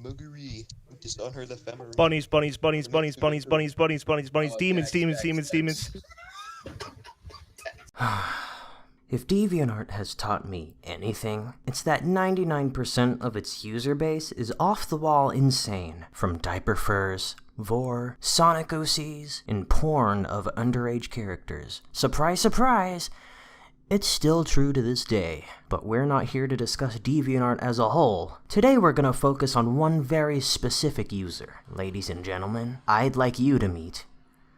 Muggery. Dishonor the ephemeral. Bunnies, bunnies, bunnies, bunnies, bunnies, bunnies, bunnies, bunnies, bunnies, demons, demons, demons, demons. If DeviantArt has taught me anything, it's that 99% of its user base is off-the-wall insane. From diaper furs, vor, Sonic OCs, and porn of underage characters. Surprise, surprise! It's still true to this day, but we're not here to discuss DeviantArt as a whole. Today we're gonna focus on one very specific user. Ladies and gentlemen, I'd like you to meet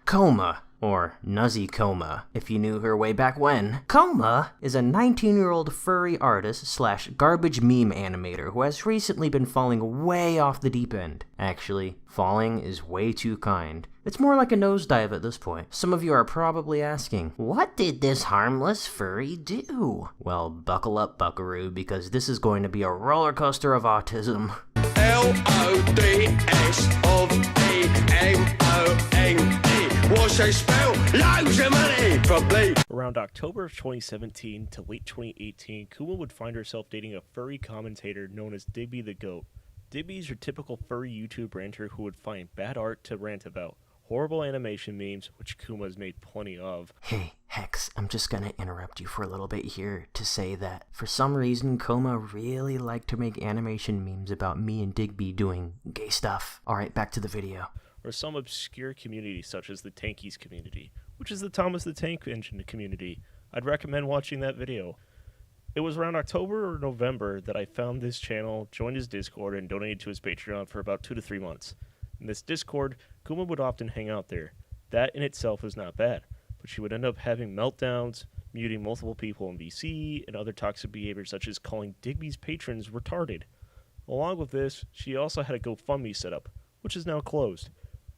Kouma, or Nuzzy Kouma, if you knew her way back when. Kouma is a 19-year-old furry artist slash garbage meme animator who has recently been falling way off the deep end. Actually, falling is way too kind. It's more like a nosedive at this point. Some of you are probably asking, what did this harmless furry do? Well, buckle up, buckaroo, because this is going to be a roller coaster of autism. LODSOVEMONE. What's they spell? Loads of money, probably. Around October of 2017 to late 2018, Kouma would find herself dating a furry commentator known as Digby the Goat. Digby's your typical furry YouTube ranter who would find bad art to rant about, horrible animation memes, which Kouma's made plenty of. Hey, Hex, I'm just gonna interrupt you for a little bit here to say that for some reason Kouma really liked to make animation memes about me and Digby doing gay stuff. Alright, back to the video. Or some obscure community such as the Tankies community, which is the Thomas the Tank Engine community. I'd recommend watching that video. It was around October or November that I found this channel, joined his Discord, and donated to his Patreon for about 2 to 3 months. In this Discord, Kouma would often hang out there. That in itself was not bad, but she would end up having meltdowns, muting multiple people in VC, and other toxic behaviors such as calling Digby's patrons retarded. Along with this, she also had a GoFundMe set up, which is now closed,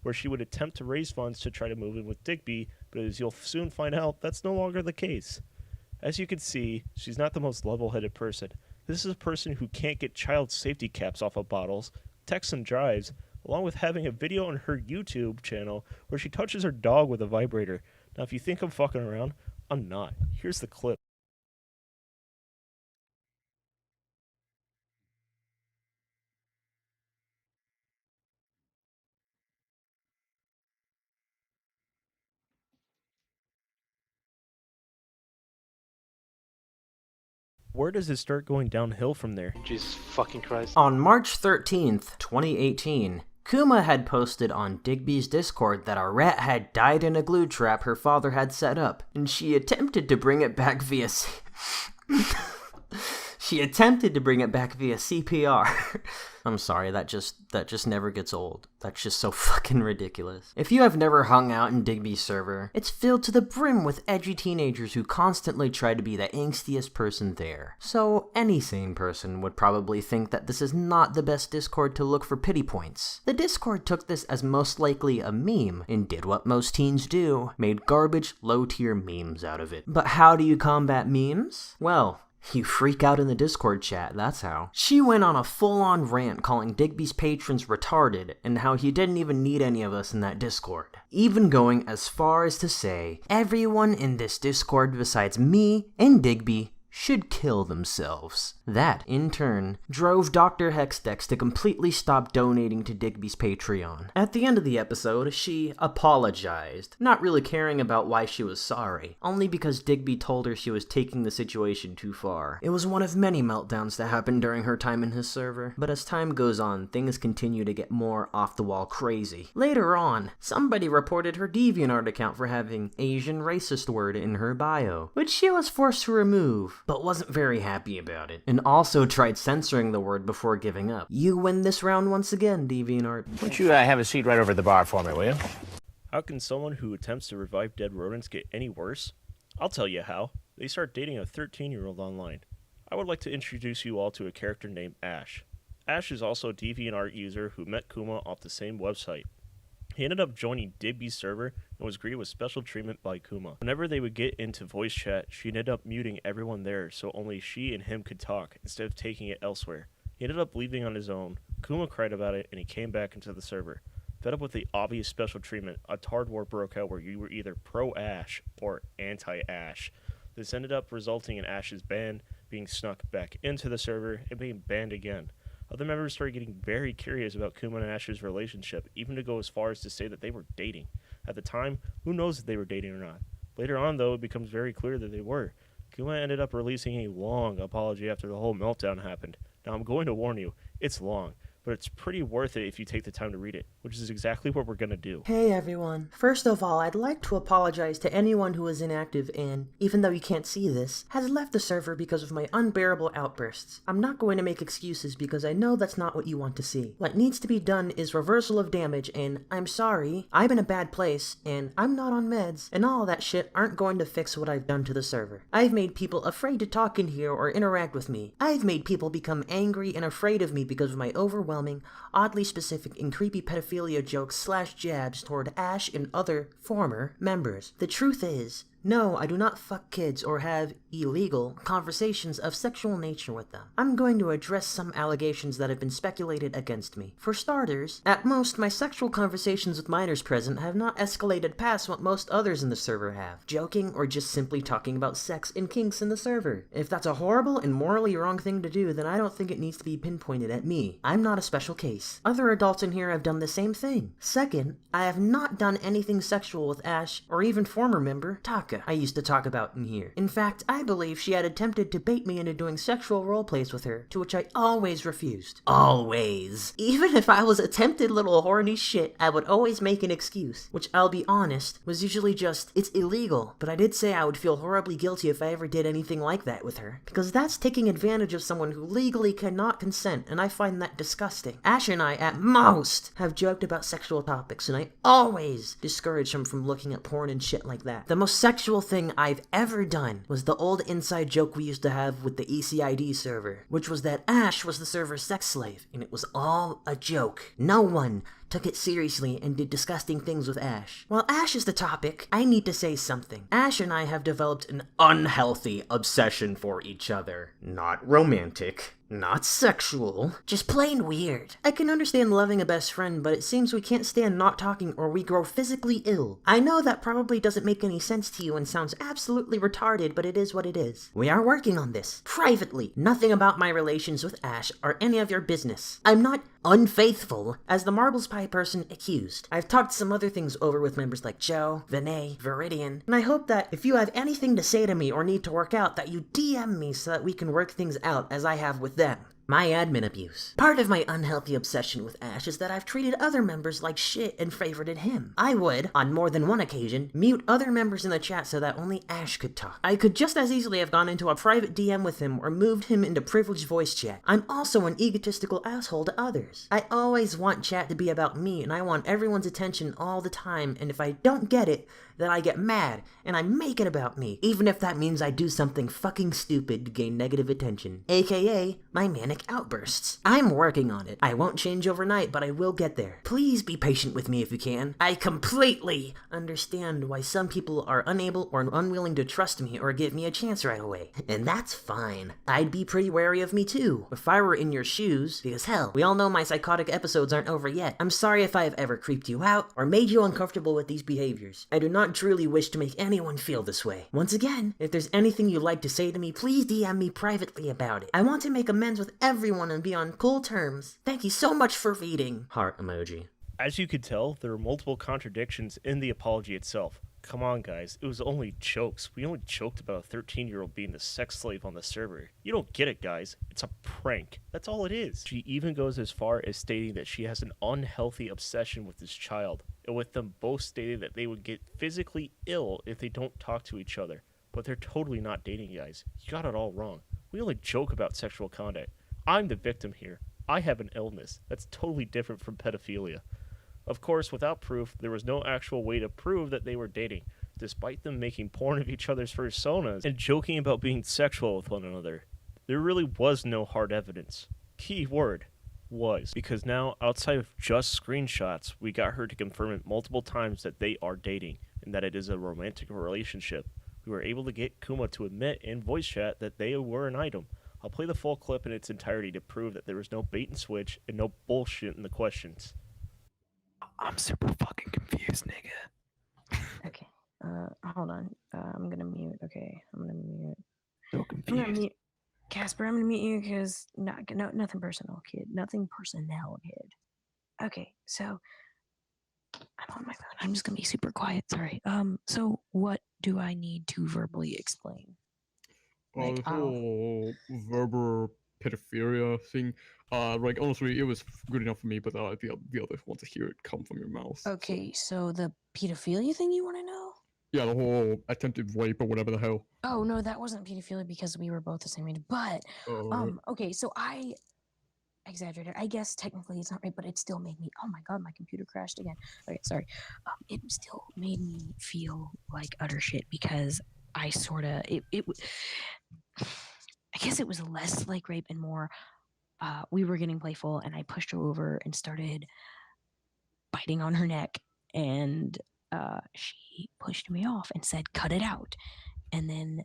where she would attempt to raise funds to try to move in with Digby, but as you'll soon find out, that's no longer the case. As you can see, she's not the most level-headed person. This is a person who can't get child safety caps off of bottles, texts and drives, along with having a video on her YouTube channel where she touches her dog with a vibrator. Now if you think I'm fucking around, I'm not. Here's the clip. Where does it start going downhill from there? Jesus fucking Christ. On March 13th, 2018, Kouma had posted on Digby's Discord that a rat had died in a glue trap her father had set up, and she attempted to bring it back via CPR. I'm sorry, that just never gets old. That's just so fucking ridiculous. If you have never hung out in Digby's server, it's filled to the brim with edgy teenagers who constantly try to be the angstiest person there. So any sane person would probably think that this is not the best Discord to look for pity points. The Discord took this as most likely a meme and did what most teens do, made garbage, low-tier memes out of it. But how do you combat memes? Well, you freak out in the Discord chat, that's how. She went on a full-on rant calling Digby's patrons retarded and how he didn't even need any of us in that Discord. Even going as far as to say, everyone in this Discord besides me and Digby should kill themselves. That, in turn, drove Dr. Hexdex to completely stop donating to Digby's Patreon. At the end of the episode, she apologized, not really caring about why she was sorry, only because Digby told her she was taking the situation too far. It was one of many meltdowns that happened during her time in his server, but as time goes on, things continue to get more off-the-wall crazy. Later on, somebody reported her DeviantArt account for having Asian racist word in her bio, which she was forced to remove, but wasn't very happy about it, and also tried censoring the word before giving up. You win this round once again, DeviantArt. Won't you have a seat right over the bar for me, will you? How can someone who attempts to revive dead rodents get any worse? I'll tell you how. They start dating a 13-year-old online. I would like to introduce you all to a character named Ash. Ash is also a DeviantArt user who met Kouma off the same website. He ended up joining Digby's server and was greeted with special treatment by Kouma. Whenever they would get into voice chat, she'd end up muting everyone there so only she and him could talk instead of taking it elsewhere. He ended up leaving on his own. Kouma cried about it and he came back into the server. Fed up with the obvious special treatment, a Tard War broke out where you were either pro-Ash or anti-Ash. This ended up resulting in Ash's ban, being snuck back into the server, and being banned again. Other members started getting very curious about Kouma and Ash's relationship, even to go as far as to say that they were dating. At the time, who knows if they were dating or not? Later on, though, it becomes very clear that they were. Kouma ended up releasing a long apology after the whole meltdown happened. Now, I'm going to warn you, it's long, but it's pretty worth it if you take the time to read it, which is exactly what we're going to do. Hey everyone. First of all, I'd like to apologize to anyone who is inactive and, even though you can't see this, has left the server because of my unbearable outbursts. I'm not going to make excuses because I know that's not what you want to see. What needs to be done is reversal of damage, and I'm sorry, I'm in a bad place, and I'm not on meds, and all that shit aren't going to fix what I've done to the server. I've made people afraid to talk in here or interact with me. I've made people become angry and afraid of me because of my overwhelming, oddly specific and creepy pedophilia jokes / jabs toward Ash and other former members. The truth is, no, I do not fuck kids or have illegal conversations of sexual nature with them. I'm going to address some allegations that have been speculated against me. For starters, at most, my sexual conversations with minors present have not escalated past what most others in the server have, joking or just simply talking about sex and kinks in the server. If that's a horrible and morally wrong thing to do, then I don't think it needs to be pinpointed at me. I'm not a special case. Other adults in here have done the same thing. Second, I have not done anything sexual with Ash or even former member Taka I used to talk about in here. In fact, I believe she had attempted to bait me into doing sexual roleplays with her, to which I always refused. Always. Even if I was a tempted little horny shit, I would always make an excuse, which I'll be honest, was usually just, it's illegal, but I did say I would feel horribly guilty if I ever did anything like that with her, because that's taking advantage of someone who legally cannot consent, and I find that disgusting. Ash and I, at most, have joked about sexual topics, and I always discourage him from looking at porn and shit like that. The most sexual thing I've ever done was the old inside joke we used to have with the ECID server, which was that Ash was the server's sex slave, and it was all a joke. No one took it seriously and did disgusting things with Ash. While Ash is the topic, I need to say something. Ash and I have developed an unhealthy obsession for each other. Not romantic. Not sexual. Just plain weird. I can understand loving a best friend, but it seems we can't stand not talking or we grow physically ill. I know that probably doesn't make any sense to you and sounds absolutely retarded, but it is what it is. We are working on this. Privately. Nothing about my relations with Ash are any of your business. I'm not unfaithful, as the Marbles Pie person accused. I've talked some other things over with members like Joe, Vinay, Viridian, and I hope that if you have anything to say to me or need to work out, that you DM me so that we can work things out as I have with them. My admin abuse. Part of my unhealthy obsession with Ash is that I've treated other members like shit and favorited him. I would, on more than one occasion, mute other members in the chat so that only Ash could talk. I could just as easily have gone into a private DM with him or moved him into privileged voice chat. I'm also an egotistical asshole to others. I always want chat to be about me, and I want everyone's attention all the time, and if I don't get it, then I get mad, and I make it about me, even if that means I do something fucking stupid to gain negative attention, aka my manic outbursts. I'm working on it. I won't change overnight, but I will get there. Please be patient with me if you can. I completely understand why some people are unable or unwilling to trust me or give me a chance right away, and that's fine. I'd be pretty wary of me too, if I were in your shoes, because hell, we all know my psychotic episodes aren't over yet. I'm sorry if I have ever creeped you out or made you uncomfortable with these behaviors. I do not truly wish to make anyone feel this way. Once again, if there's anything you'd like to say to me, please DM me privately about it. I want to make amends with everyone and be on cool terms. Thank you so much for reading. Heart emoji. As you could tell, there were multiple contradictions in the apology itself. Come on, guys, it was only jokes. We only joked about a 13-year-old being the sex slave on the server. You don't get it, guys. It's a prank. That's all it is. She even goes as far as stating that she has an unhealthy obsession with this child, and with them both stating that they would get physically ill if they don't talk to each other. But they're totally not dating, guys. You got it all wrong. We only joke about sexual conduct. I'm the victim here. I have an illness. That's totally different from pedophilia. Of course, without proof, there was no actual way to prove that they were dating, despite them making porn of each other's personas and joking about being sexual with one another. There really was no hard evidence. Key word, was, because now, outside of just screenshots, we got her to confirm it multiple times that they are dating, and that it is a romantic relationship. We were able to get Kouma to admit in voice chat that they were an item. I'll play the full clip in its entirety to prove that there was no bait and switch and no bullshit in the questions. I'm super fucking confused, nigga. Okay. Hold on. I'm gonna mute. Okay, I'm gonna mute. So I'm gonna confused. mute. Casper, I'm gonna meet you because nothing personal, kid. Nothing personnel, kid. Okay, so I'm on my phone. I'm just gonna be super quiet. Sorry. So what do I need to verbally explain? Well, Like, the whole verbal pedophilia thing, like honestly, it was good enough for me, but the others want to hear it come from your mouth. okay, so the pedophilia thing you want to know? Yeah, the whole attempted rape or whatever the hell. Oh no, that wasn't pedophilia because we were both the same age. But okay, so I exaggerated. I guess technically it's not right, but it still made me. Oh my god, my computer crashed again. Okay, sorry. It still made me feel like utter shit because I sort of I guess it was less like rape and more. We were getting playful, and I pushed her over and started biting on her neck, and she pushed me off and said, "Cut it out." And then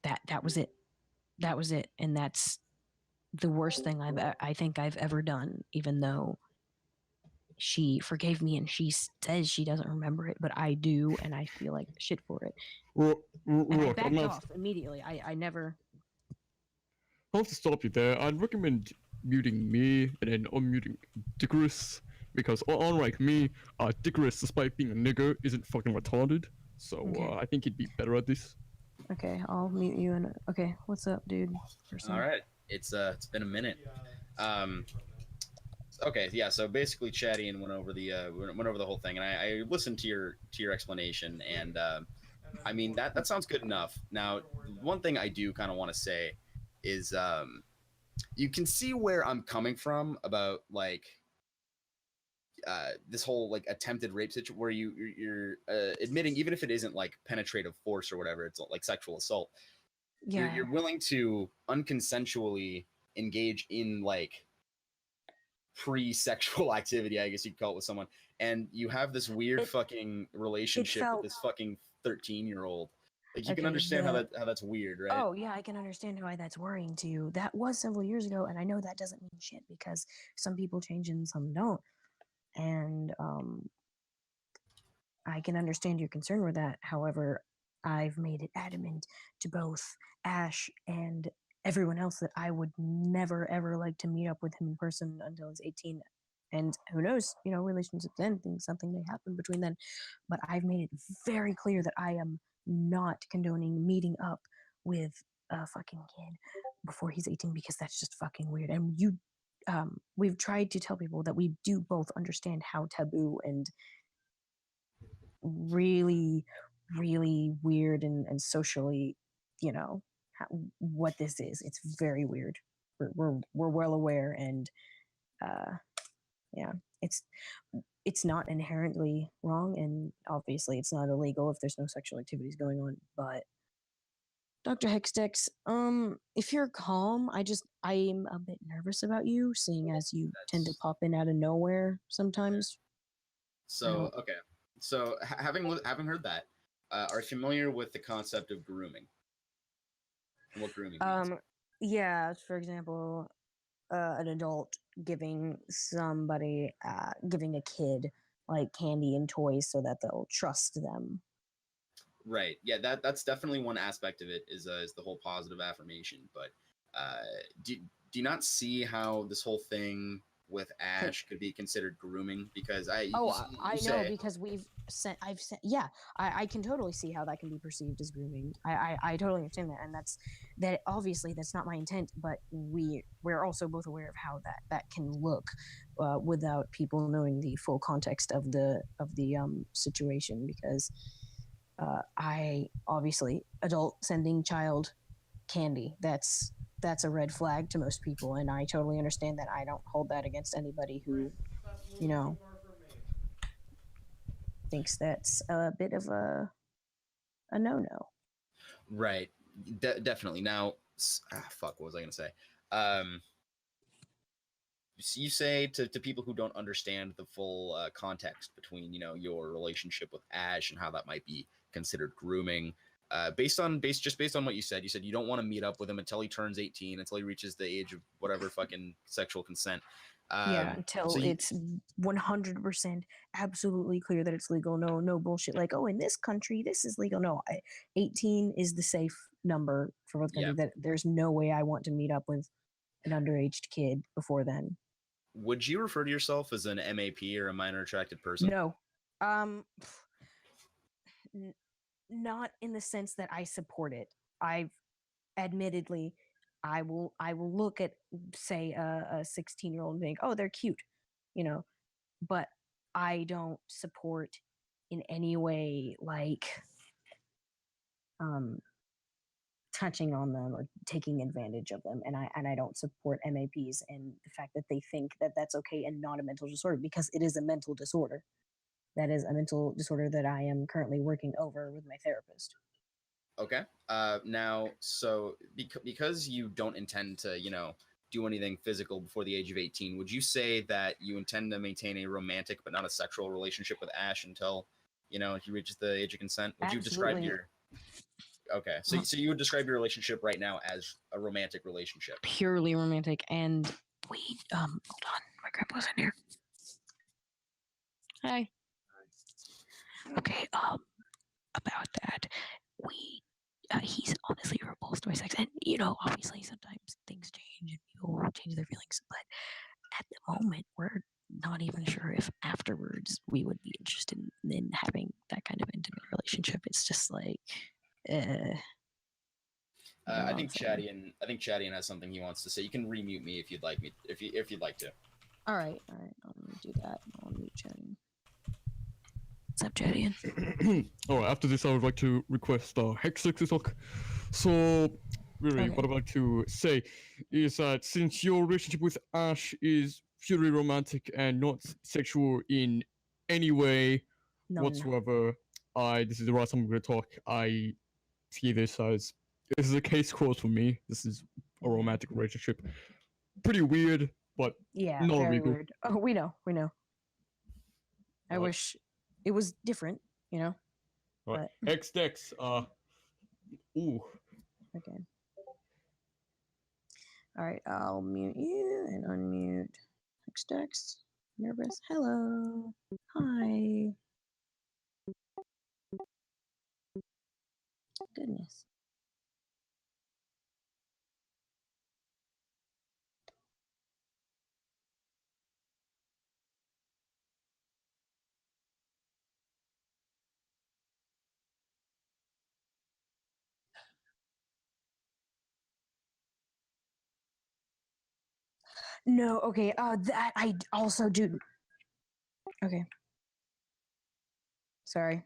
that was it. That was it, and that's the worst thing I think I've ever done. Even though she forgave me and she says she doesn't remember it, but I do, and I feel like shit for it. And I backed off immediately. I never. I'll have to stop you there. I'd recommend muting me and then unmuting Dickorus, because unlike me, Dickorus, despite being a nigger, isn't fucking retarded. So Okay. I think he'd be better at this. Okay, I'll mute you. And okay, what's up, dude? All right, it's been a minute. Okay, yeah. So basically, Chatty and went over the whole thing, and I listened to your explanation, and I mean that sounds good enough. Now, one thing I do kind of want to say is you can see where I'm coming from about like this whole like attempted rape situation where you're admitting, even if it isn't like penetrative force or whatever, it's like sexual assault. Yeah. You're willing to unconsensually engage in like pre-sexual activity, I guess you'd call it, with someone, and you have this weird fucking relationship with this fucking 13-year-old. Like, you can understand how that's weird, right? Oh yeah, I can understand why that's worrying to you. That was several years ago, and I know that doesn't mean shit because some people change and some don't. And I can understand your concern with that. However, I've made it adamant to both Ash and everyone else that I would never ever like to meet up with him in person until he's 18. And who knows, relationships then, something may happen between then. But I've made it very clear that I am not condoning meeting up with a fucking kid before he's 18 because that's just fucking weird. And we've tried to tell people that we do both understand how taboo and really, really weird and socially, what this is. It's very weird. We're well aware, and yeah, it's not inherently wrong, and obviously it's not illegal if there's no sexual activities going on. But Dr. Hextex, if you're calm, I'm a bit nervous about you, seeing as you tend to pop in out of nowhere sometimes. So okay, so having heard that, are you familiar with the concept of grooming? And what grooming means? Yeah, for example, an adult giving a kid like candy and toys so that they'll trust them. Right. Yeah, that's definitely one aspect of it is the whole positive affirmation. But do you not see how this whole thing with Ash could be considered grooming? Because I know because I can totally see how that can be perceived as grooming. I totally understand that, and that obviously that's not my intent, but we're also both aware of how that can look without people knowing the full context of the situation, because I obviously adult sending child candy, that's a red flag to most people, and I totally understand that. I don't hold that against anybody who thinks that's a bit of a no-no. Right. Definitely. Now, fuck, what was I gonna say? You say to people who don't understand the full context between your relationship with Ash and how that might be considered grooming. based on what you said you don't want to meet up with him until he turns 18, until he reaches the age of whatever fucking sexual consent. Yeah, until it's 100% absolutely clear that it's legal. No bullshit like, oh, in this country this is legal. No, 18 is the safe number for both countries. That there's no way I want to meet up with an underage kid before then. Would you refer to yourself as an MAP or a minor attracted person? No, not in the sense that I support it. Admittedly, I will look at, say, a 16-year-old and think, oh, they're cute, but I don't support in any way like touching on them or taking advantage of them, and I don't support MAPs and the fact that they think that that's okay and not a mental disorder, because it is a mental disorder. That is a mental disorder that I am currently working over with my therapist. Okay. Now, so because you don't intend to, do anything physical before the age of 18, would you say that you intend to maintain a romantic but not a sexual relationship with Ash until, he reaches the age of consent? Would you describe your... Okay, so you would describe your relationship right now as a romantic relationship? Purely romantic, and we, hold on, my grandpa's in here. Hi. Okay, about that, he's honestly repulsed by sex, and obviously sometimes things change and people change their feelings, but at the moment we're not even sure if afterwards we would be interested in having that kind of intimate relationship. It's just like, I think Chadian has something he wants to say. You can remute me if you'd like me, if you'd like to. All right, I'll do that. I'll mute Chadian. What's up, Chadian? Alright, after this I would like to request Hexix to talk. So, really, Okay. what I'd like to say is that since your relationship with Ash is purely romantic and not sexual in any way whatsoever, this is the right time I'm going to talk. I see this as, this is a case closed for me. This is a romantic relationship. Pretty weird, but Yeah, not very illegal. weird. Oh, we know. I wish it was different, Right. but X-Dex, ooh. okay. All right, I'll mute you and unmute Xdex. Nervous. Hello. Hi. Goodness. No, okay. That I also do. Okay. Sorry.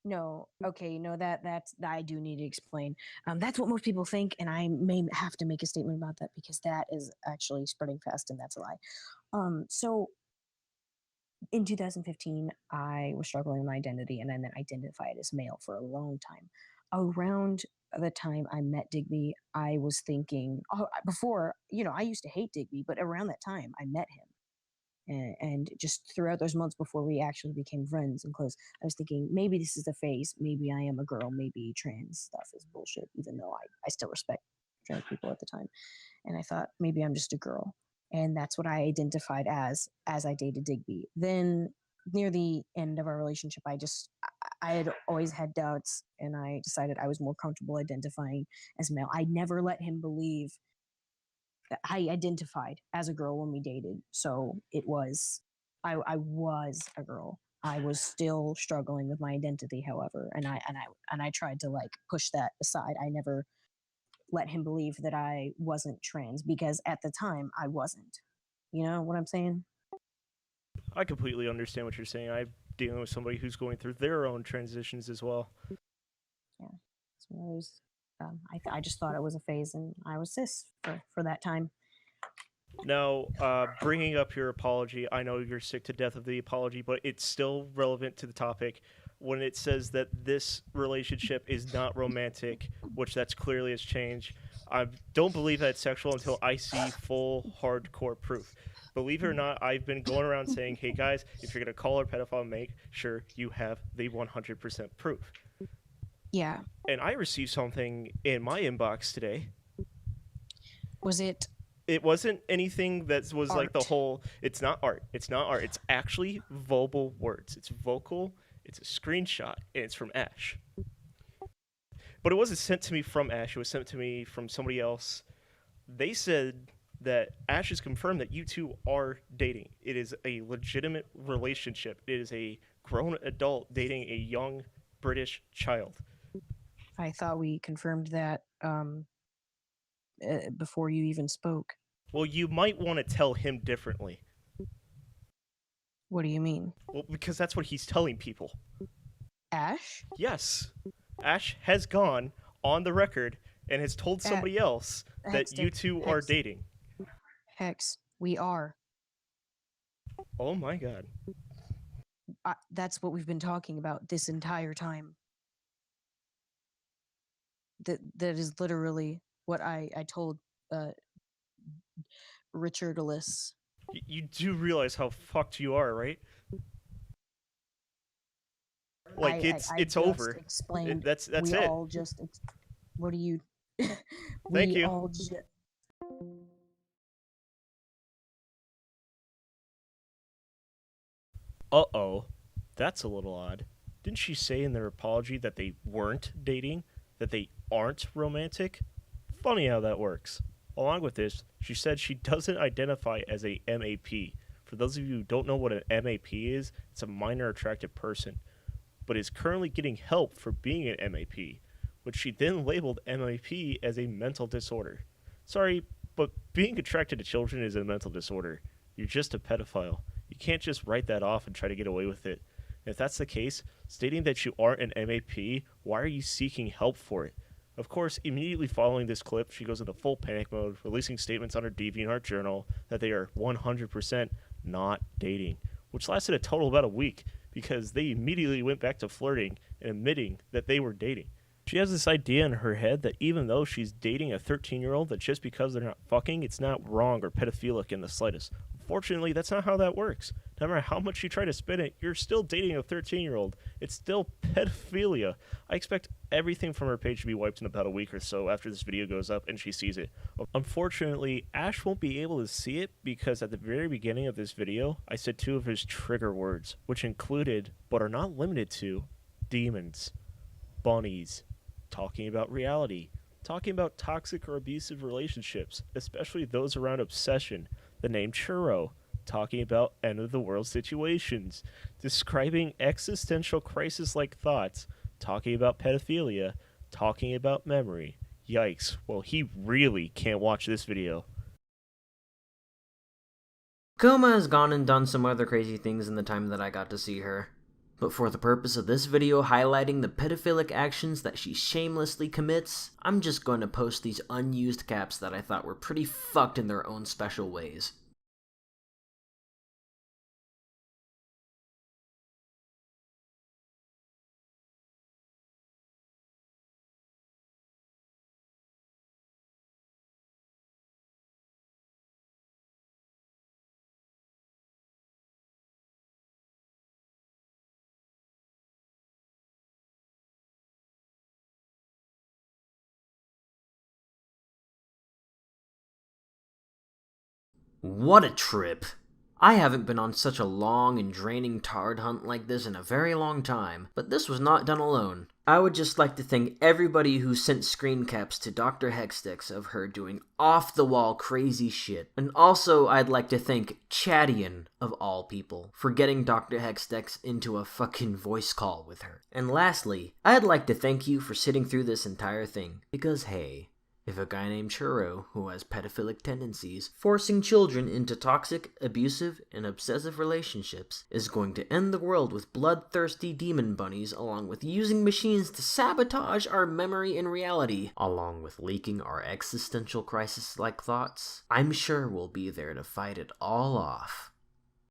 No. Okay. No, that's I do need to explain. That's what most people think, and I may have to make a statement about that because that is actually spreading fast, and that's a lie. So in 2015, I was struggling with my identity, and I then identified as male for a long time. Around the time I met Digby, I was thinking, before, I used to hate Digby, but around that time, I met him. And just throughout those months before we actually became friends and close, I was thinking, maybe this is a phase. Maybe I am a girl. Maybe trans stuff is bullshit, even though I still respect trans people at the time. And I thought, maybe I'm just a girl. And that's what I identified as I dated Digby. Then near the end of our relationship, I had always had doubts, and I decided I was more comfortable identifying as male. I never let him believe that I identified as a girl when we dated. So it was, I was a girl. I was still struggling with my identity, however, and I tried to push that aside. I never let him believe that I wasn't trans, because at the time I wasn't. You know what I'm saying? I completely understand what you're saying. I'm dealing with somebody who's going through their own transitions as well. Yeah, so I was. I just thought it was a phase, and I was cis for that time. Now, bringing up your apology, I know you're sick to death of the apology, but it's still relevant to the topic. When it says that this relationship is not romantic, which that's clearly has changed, I don't believe that it's sexual until I see full hardcore proof. Believe it or not, I've been going around saying, hey guys, if you're going to call her pedophile, make sure you have the 100% proof. Yeah. And I received something in my inbox today. Was it? It wasn't anything that was like the Art. whole, it's not art. It's not art. It's actually verbal words. It's vocal. It's a screenshot, and it's from Ash. But it wasn't sent to me from Ash. It was sent to me from somebody else. They said that Ash has confirmed that you two are dating. It is a legitimate relationship. It is a grown adult dating a young British child. I thought we confirmed that before you even spoke. Well, you might want to tell him differently. What do you mean? Well, because that's what he's telling people. Ash? Yes. Ash has gone on the record and has told somebody else that you two are dating. Hex, we are. Oh my god. That's what we've been talking about this entire time. That is literally what I told Richard Ellis. You do realize how fucked you are, right? Like it's over. Explained. That's we it. all just. What do you? Thank you. All Uh-oh. That's a little odd. Didn't she say in their apology that they weren't dating? That they aren't romantic? Funny how that works. Along with this, she said she doesn't identify as a MAP. For those of you who don't know what an MAP is, it's a minor attracted person, but is currently getting help for being an MAP, which she then labeled MAP as a mental disorder. Sorry, but being attracted to children is a mental disorder. You're just a pedophile. You can't just write that off and try to get away with it. And if that's the case, stating that you aren't an MAP, why are you seeking help for it? Of course, immediately following this clip, she goes into full panic mode, releasing statements on her DeviantArt journal that they are 100% not dating, which lasted a total of about a week because they immediately went back to flirting and admitting that they were dating. She has this idea in her head that even though she's dating a 13-year-old, that just because they're not fucking, it's not wrong or pedophilic in the slightest. Unfortunately, that's not how that works. No matter how much you try to spin it, you're still dating a 13-year-old. It's still pedophilia. I expect everything from her page to be wiped in about a week or so after this video goes up and she sees it. Unfortunately, Ash won't be able to see it because at the very beginning of this video, I said two of his trigger words, which included, but are not limited to, demons, bunnies, talking about reality, talking about toxic or abusive relationships, especially those around obsession, the name churro, talking about end-of-the-world situations, describing existential crisis-like thoughts, talking about pedophilia, talking about memory. Yikes, well, he really can't watch this video. Kouma has gone and done some other crazy things in the time that I got to see her. But for the purpose of this video highlighting the pedophilic actions that she shamelessly commits, I'm just going to post these unused caps that I thought were pretty fucked in their own special ways. What a trip! I haven't been on such a long and draining tard hunt like this in a very long time, but this was not done alone. I would just like to thank everybody who sent screen caps to Dr. Hextex of her doing off-the-wall crazy shit. And also, I'd like to thank Chadian, of all people, for getting Dr. Hextex into a fucking voice call with her. And lastly, I'd like to thank you for sitting through this entire thing, because hey, if a guy named Churro, who has pedophilic tendencies, forcing children into toxic, abusive, and obsessive relationships, is going to end the world with bloodthirsty demon bunnies along with using machines to sabotage our memory and reality, along with leaking our existential crisis-like thoughts, I'm sure we'll be there to fight it all off.